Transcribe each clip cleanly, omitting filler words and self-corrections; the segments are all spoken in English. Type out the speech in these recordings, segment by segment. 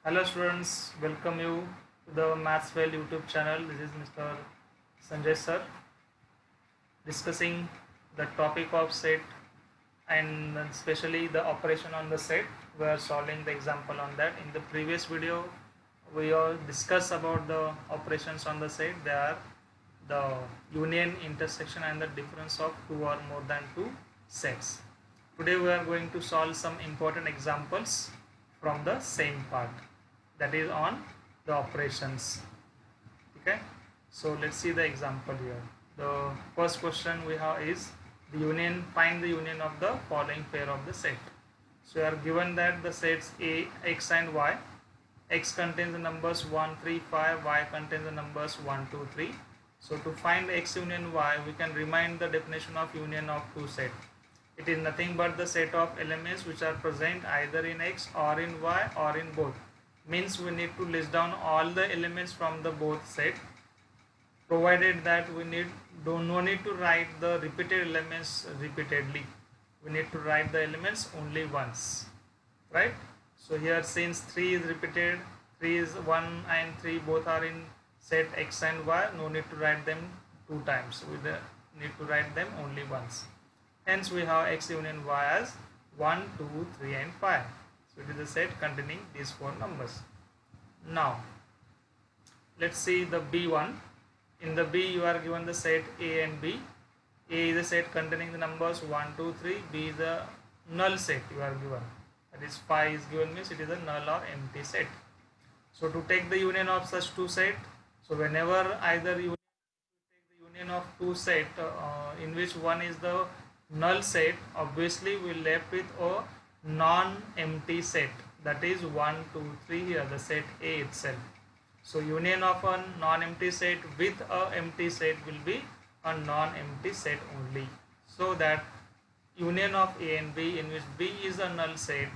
Hello students, welcome you to the Mathswell YouTube channel. This is Mr. Sanjay sir discussing the topic of set and especially the operation on the set. We are solving the example on that. In the previous video, we all discussed about the operations on the set. They are the union, intersection and the difference of two or more than two sets. Today we are going to solve some important examples from the same part, that is on the operations. Okay, so let's see the example here. The first question we have is the union, find the union of the following pair of the set. So we are given that the sets A, X and Y. X contains the numbers 1, 3, 5, Y contains the numbers 1, 2, 3. So to find X union Y, we can remind the definition of union of two sets. It is nothing but the set of elements which are present either in X or in Y or in both. Means we need to list down all the elements from the both set, provided that we no need to write the repeated elements repeatedly. We need to write the elements only once, right? So here since 3 is repeated, 3 is 1 and 3 both are in set X and Y, no need to write them two times. We need to write them only once. Hence we have X union Y as 1, 2, 3 and 5. So it is a set containing these four numbers. Now let's see the B1. In the B you are given the set A and B. A is a set containing the numbers 1, 2, 3. B is a null set you are given. That is 5 is given, means it is a null or empty set. So to take the union of such two set, so whenever either you take the union of two set in which one is the null set, obviously we will left with a non-empty set, that is 1, 2, 3 here, the set A itself. So union of a non-empty set with a empty set will be a non-empty set only. So that union of A and B in which B is a null set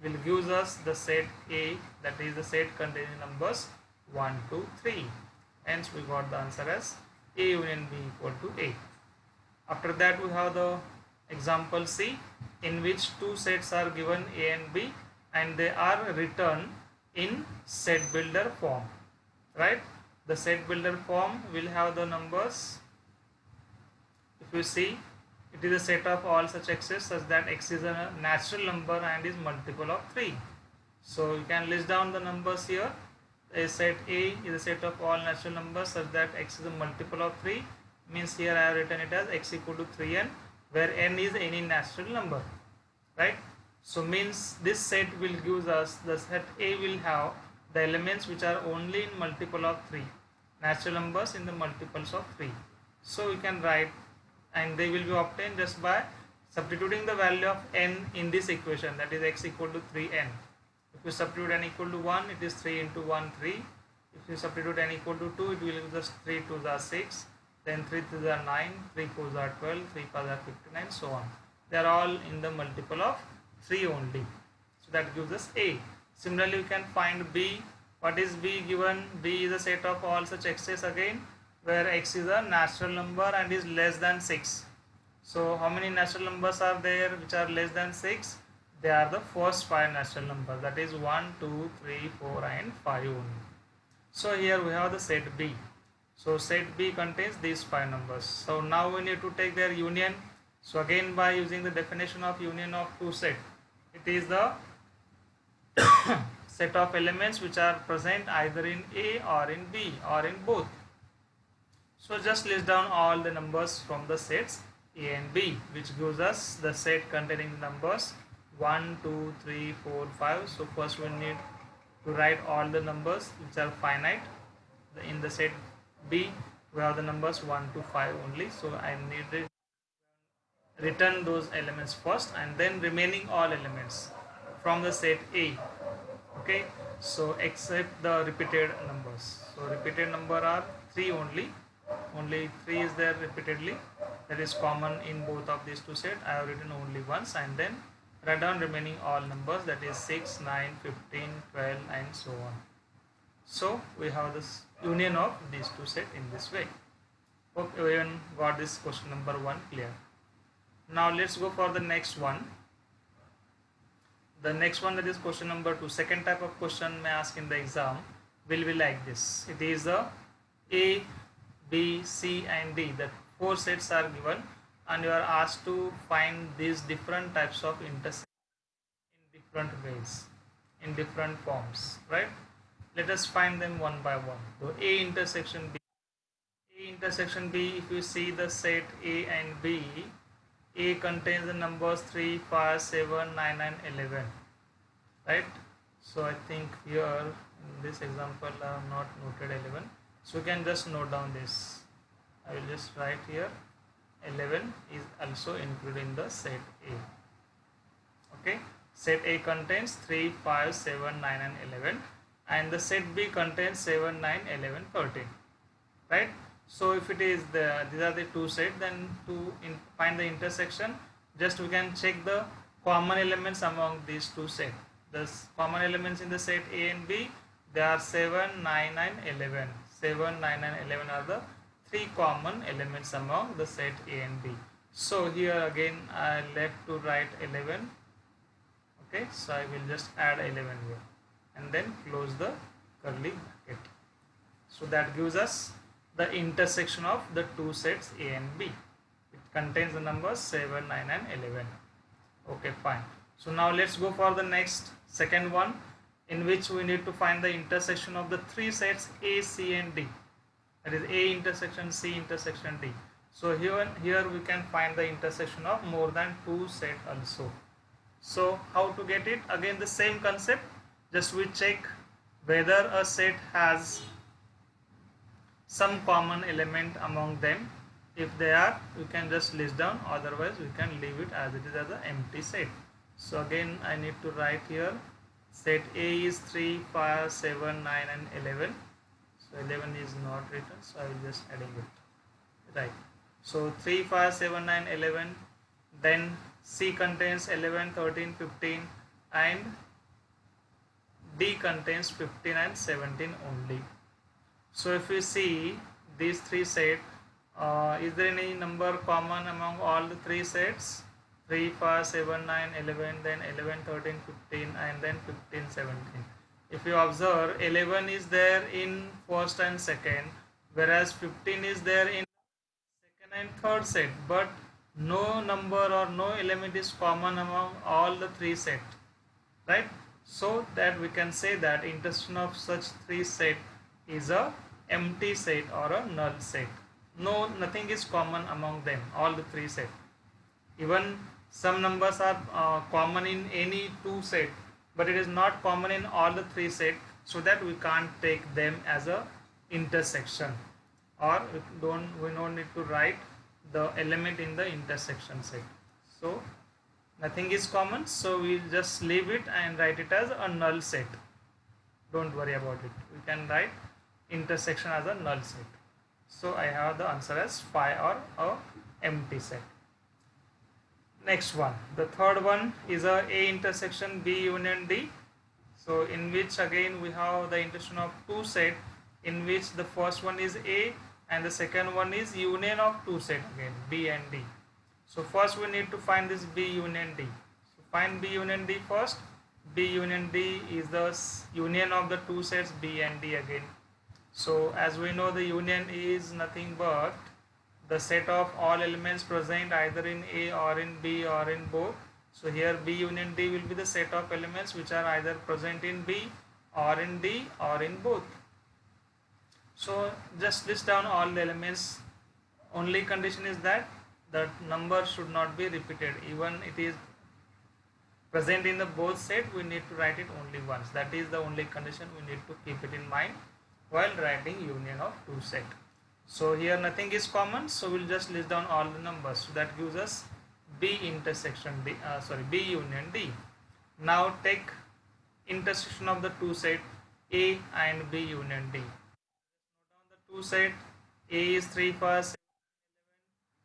will give us the set A, that is the set containing numbers 1, 2, 3. Hence we got the answer as A union B equal to A. After that we have the example C, in which two sets are given A and B and they are written in set builder form, right? The set builder form will have the numbers. If you see, it is a set of all such x's such that x is a natural number and is multiple of 3. So you can list down the numbers here. A set A is a set of all natural numbers such that x is a multiple of 3. Means here I have written it as x equal to 3n, where n is any natural number, right? So means this set will give us, the set A will have the elements which are only in multiple of 3, natural numbers in the multiples of 3. So we can write, and they will be obtained just by substituting the value of n in this equation, that is x equal to 3n. If you substitute n equal to 1, it is 3 into 1, 3. If you substitute n equal to 2, it will give us 3 2s are 6, then 3 3s are 9, 3 4s are 12, 3 5s are 59, so on. They are all in the multiple of 3 only. So that gives us A. Similarly, we can find B. What is B given? B is a set of all such x's again, where x is a natural number and is less than 6. So how many natural numbers are there which are less than 6? They are the first 5 natural numbers, that is 1, 2, 3, 4 and 5 only. So here we have the set B. So set B contains these 5 numbers. So now we need to take their union. So again, by using the definition of union of two set, it is the set of elements which are present either in A or in B or in both. So just list down all the numbers from the sets A and B, which gives us the set containing the numbers 1, 2, 3, 4, 5. So first we need to write all the numbers which are finite. In the set B we have the numbers 1 to 5 only. So I need to return those elements first and then remaining all elements from the set A. Okay, so except the repeated numbers. So repeated number are 3 only. Only 3 is there repeatedly. That is common in both of these two sets. I have written only once and then write down remaining all numbers, that is 6, 9, 15, 12 and so on. So we have this union of these two sets in this way. Hope everyone got this question number 1 clear. Now let's go for the next one. The next one, that is question number 2. Second type of question may ask in the exam will be like this. It is A, B, C and D. The 4 sets are given and you are asked to find these different types of intersections in different ways, in different forms, right? Let us find them one by one. So A intersection B. A intersection B, if you see the set A and B, A contains the numbers 3, 5, 7, 9 and 11, right? So I think here in this example I have not noted 11, so you can just note down this. I will just write here 11 is also included in the set A. Okay, set A contains 3, 5, 7, 9 and 11, and the set B contains 7, 9, 11, 13, right? So if it is these are the 2 sets, then to find the intersection, just we can check the common elements among these 2 sets. The common elements in the set A and B, they are 7, 9 and 11. 7, 9 and 11 are the 3 common elements among the set A and B. So here again I left to write 11. Okay, so I will just add 11 here and then close the curly bracket. So that gives us the intersection of the 2 sets A and B. It contains the numbers 7, 9 and 11. Okay, fine. So now let's go for the next second one, in which we need to find the intersection of the 3 sets A, C and D. That is A intersection C intersection D. So here we can find the intersection of more than 2 sets also. So how to get it? Again the same concept, just we check whether a set has some common element among them. If they are, we can just list down, otherwise we can leave it as it is as an empty set. So again I need to write here set A is 3, 5, 7, 9 and 11. So 11 is not written, so I will just adding it, right? So 3, 5, 7, 9, 11. Then C contains 11, 13, 15 and D contains 15 and 17 only. So if we see these 3 sets, is there any number common among all the 3 sets? 3, 5, 7, 9, 11, then 11, 13, 15 and then 15, 17. If you observe, 11 is there in first and second, whereas 15 is there in second and third set, but no number or no element is common among all the 3 sets, right? So that we can say that intersection of such 3 sets is a empty set or a null set. Nothing is common among them, all the 3 sets. Even some numbers are common in any 2 sets, but it is not common in all the 3 sets, so that we can't take them as a intersection, or we don't need to write the element in the intersection set. So nothing is common, so we'll just leave it and write it as a null set. Don't worry about it. We can write intersection as a null set. So I have the answer as phi, or a empty set. Next one, the third one is a intersection B union D. So in which again we have the intersection of 2 sets, in which the first one is A and the second one is union of 2 sets again, B and D. So first we need to find this B union D. So find B union D first. B union D is the union of the 2 sets B and D again. So as we know, the union is nothing but the set of all elements present either in A or in B or in both. So here B union D will be the set of elements which are either present in B or in D or in both. So just list down all the elements. Only condition is that the number should not be repeated. Even it is present in the both set, we need to write it only once. That is the only condition we need to keep it in mind while writing union of 2 sets. So here nothing is common, so we'll just list down all the numbers. So that gives us B intersection D, B union D. Now take intersection of the 2 sets A and B union D. Note down the 2 sets. A is 3, 5, 7,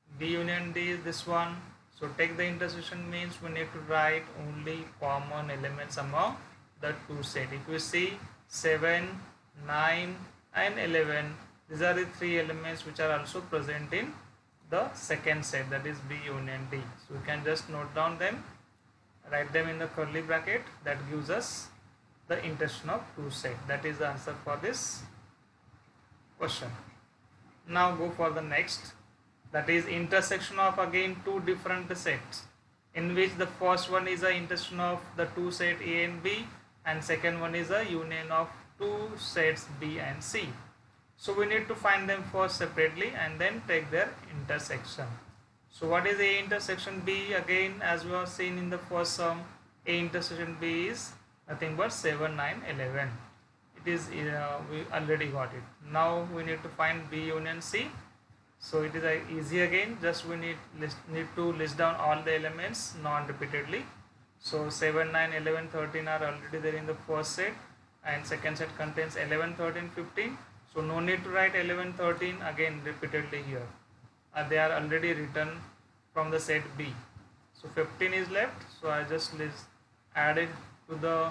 11. B union D is this one. So take the intersection means we need to write only common elements among the 2 sets. If we see 7, 9 and 11, these are the 3 elements which are also present in the second set, that is B union D. So we can just note down them write them in the curly bracket. That gives us the intersection of two sets. That is the answer for this question. Now go for the next, that is intersection of again two different sets, in which the first one is a intersection of the two set A and B, and second one is a union of two sets B and C. So we need to find them first separately and then take their intersection. So what is A intersection B? Again, as we have seen in the first sum, A intersection B is nothing but 7, 9, 11. It is we already got it. Now we need to find B union C. So it is easy again. Just we need to list down all the elements non-repeatedly. So 7, 9, 11, 13 are already there in the first set, and second set contains 11, 13, 15. So no need to write 11, 13 again repeatedly here. They are already written from the set B. So 15 is left. So I just add it to the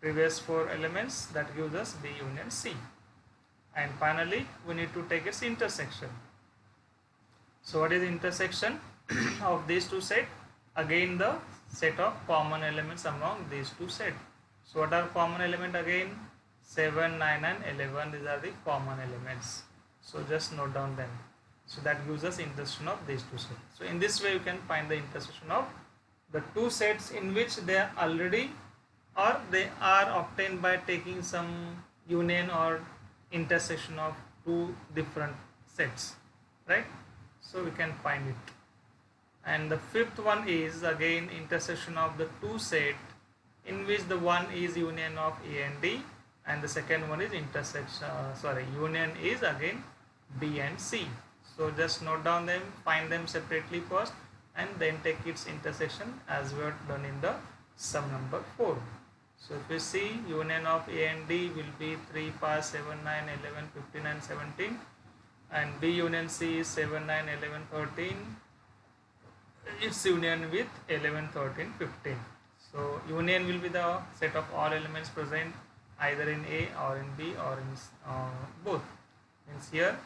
previous 4 elements. That gives us B union C. And finally we need to take its intersection. So what is the intersection of these two sets? Again the set of common elements among these two sets. So what are common element again? 7, 9 and 11. These are the common elements. So just note down them. So that gives us intersection of these two sets. So in this way you can find the intersection of the two sets in which they are already or they are obtained by taking some union or intersection of two different sets, right? So we can find it. And the fifth one is again intersection of the two sets in which the one is union of A and D, and the second one is union is again B and C. So just note down them, find them separately first, and then take its intersection as we have done in the sum number 4. So if we see, union of A and D will be 3, 5, 7, 9, 11, 15 and 17, and B union C is 7, 9, 11, 13. Its union with 11, 13, 15. So union will be the set of all elements present either in A or in B or in both. Means here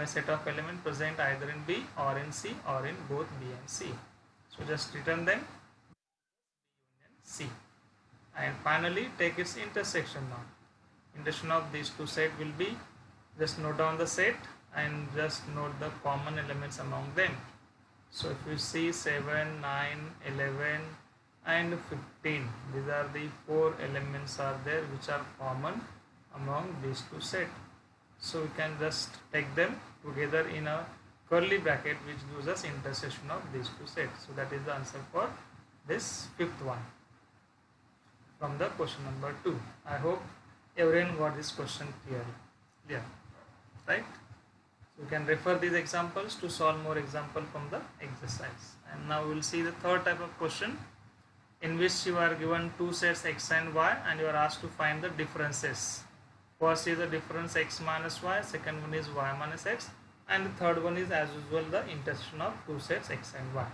set of elements present either in B or in C or in both B and C. So just return them, union C. And finally take its intersection now. Intersection of these two sets will be, just note down the set and just note the common elements among them. So if you see 7, 9, 11 and 15, these are the 4 elements are there which are common among these two sets. So we can just take them together in a curly bracket which gives us intersection of these two sets. So that is the answer for this fifth one from the question number 2. I hope everyone got this question clearly. Yeah, right? So you can refer these examples to solve more example from the exercise. And now we will see the third type of question, in which you are given two sets x and y and you are asked to find the differences. First is the difference x minus y, second one is y minus x, and the third one is as usual the intersection of two sets x and y.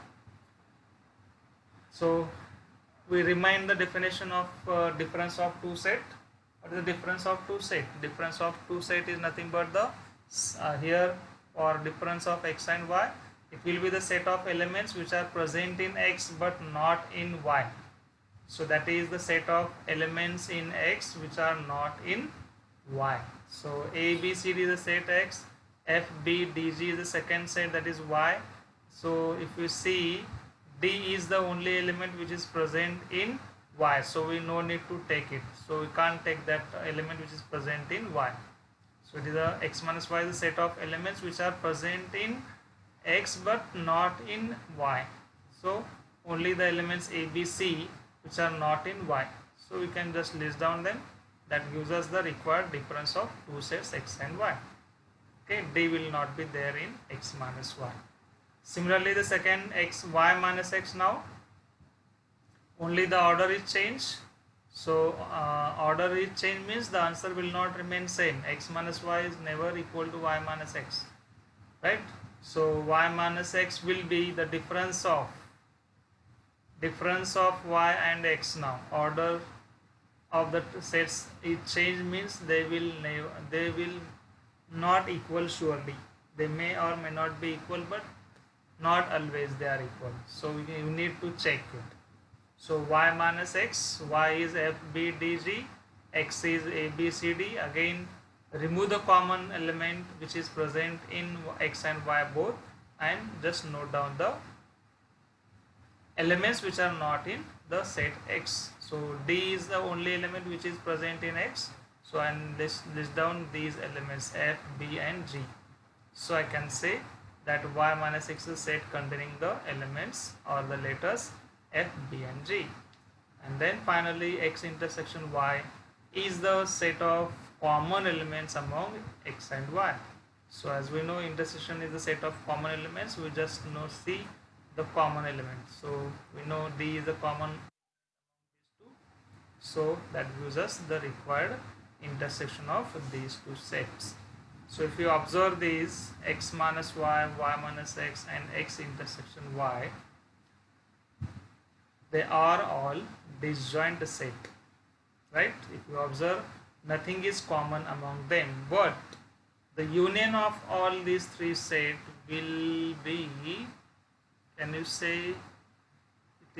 So we remind the definition of difference of two set. What is the difference of two set? Difference of two set is nothing but the here or difference of x and y. It will be the set of elements which are present in x but not in y. So that is the set of elements in x which are not in y. So A, B, C, D is the set x, F, B, D, G is the second set, that is y. So if you see, D is the only element which is present in y, so we no need to take it. So we can't take that element which is present in y. So it is a x minus y is the set of elements which are present in x but not in y. So only the elements A, B, C which are not in y. So we can just list down them. That gives us the required difference of two sets x and y. Okay, D will not be there in x minus y. Similarly, the second x, y minus x now, only the order is changed. So order is changed means the answer will not remain same. X minus y is never equal to y minus x, right? So y minus x will be the difference of y and x now. Order of the sets is changed means they will not equal surely. They may or may not be equal, but not always they are equal. So you need to check it. So y minus x, y is f b d g, x is a b c d. Again, remove the common element which is present in x and y both, and just note down the elements which are not in the set X. So D is the only element which is present in X. So and list down these elements F, B and G. So I can say that y minus x is set containing the elements or the letters F, B and G. And then finally x intersection y is the set of common elements among x and y. So as we know, intersection is the set of common elements. We just know see the common element. So we know D is the common these two. So that gives us the required intersection of these two sets. So if you observe these x minus y, y minus x and x intersection y, they are all disjoint set, right? If you observe, nothing is common among them, but the union of all these three sets will be, can you say it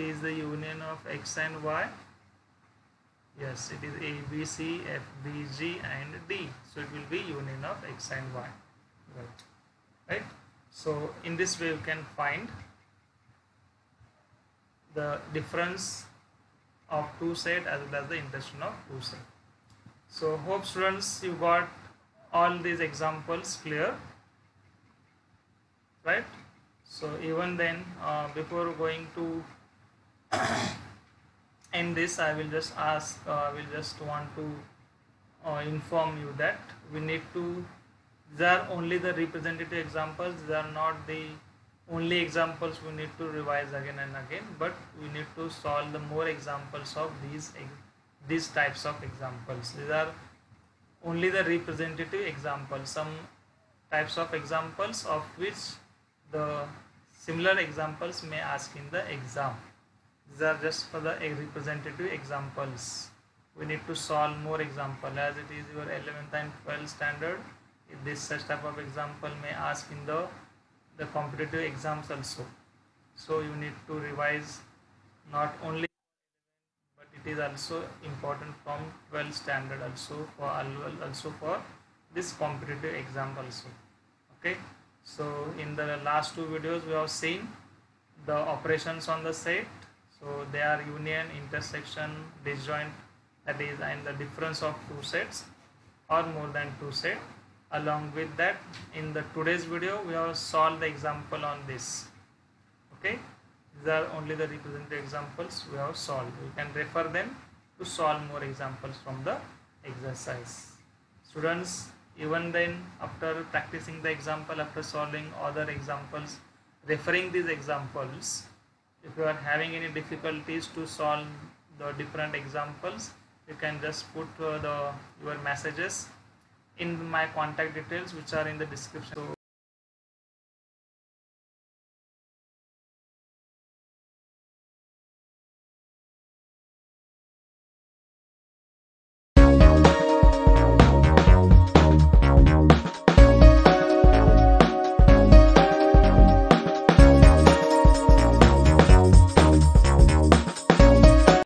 is the union of x and y? Yes, it is A, B, C, F, B, G and D. So it will be union of x and y, right? So in this way you can find the difference of two sets as well as the intersection of two sets. So hope students you got all these examples clear, right? So even then, before going to end this, I will just ask, will just want to inform you that we need to, these are only the representative examples, these are not the only examples we need to revise again and again, but we need to solve the more examples of these types of examples. These are only the representative examples, some types of examples of which the similar examples may ask in the exam. These are just for the representative examples. We need to solve more example as it is your 11th and 12th standard. If this such type of example may ask in the competitive exams also. So you need to revise not only, but it is also important from 12th standard also for this competitive exam also. Okay. So in the last two videos we have seen the operations on the set. So they are union, intersection, disjoint, that is, and the difference of two sets or more than two sets. Along with that, in the today's video we have solved the example on this. Okay, these are only the representative examples we have solved. You can refer them to solve more examples from the exercise. Students, even then, after practicing the example, after solving other examples, referring these examples, if you are having any difficulties to solve the different examples, you can just put your messages in my contact details which are in the description. So